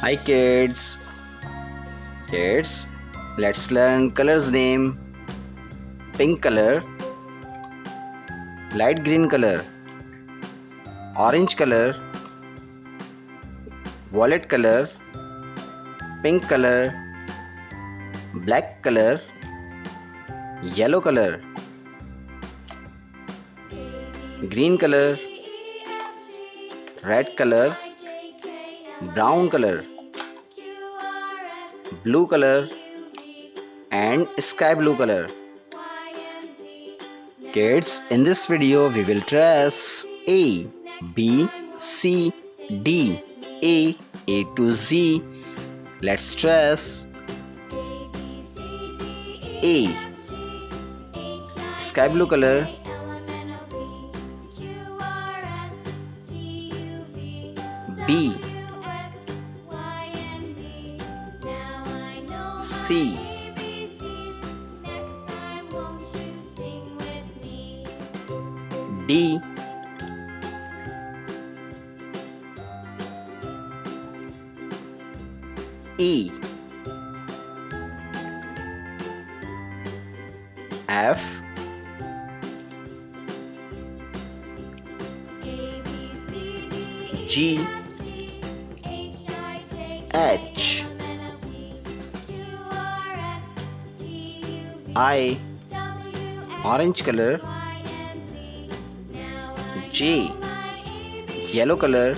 Hi kids. Kids, let's learn colors name. Pink color, light green color, orange color, violet color, pink color, black color, yellow color, green color, red color, brown color, blue color, and sky blue color. Kids, in this video we will trace A, B, C, D, A to Z. Let's trace A, sky blue color, B, C, D, E, F, G, H, I, orange color, J, yellow color,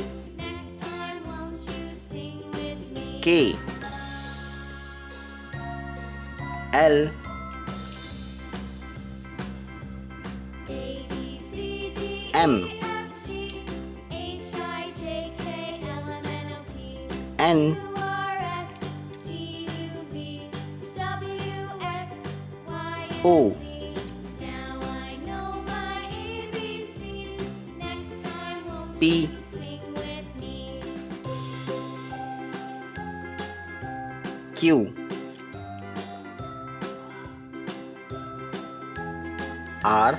K, L, M, N, O, P, Q, R,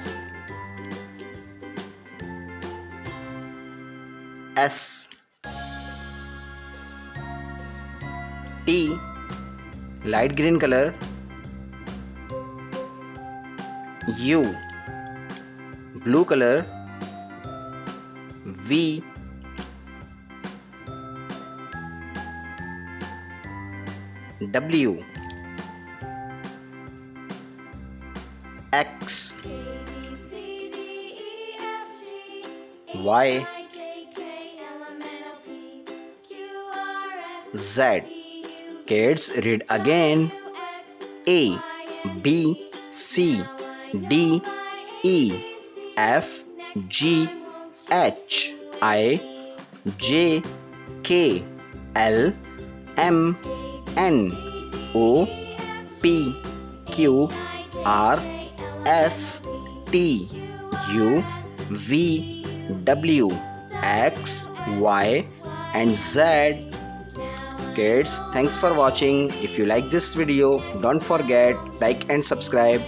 S, T, light green color, U, blue color, V, W, X, Y, Z. Kids, read again. A, B, C, D, E, F, G, H, I, J, K, L, M, N, O, P, Q, R, S, T, U, V, W, X, Y, and Z. Kids, thanks for watching. If you like this video, don't forget like and subscribe.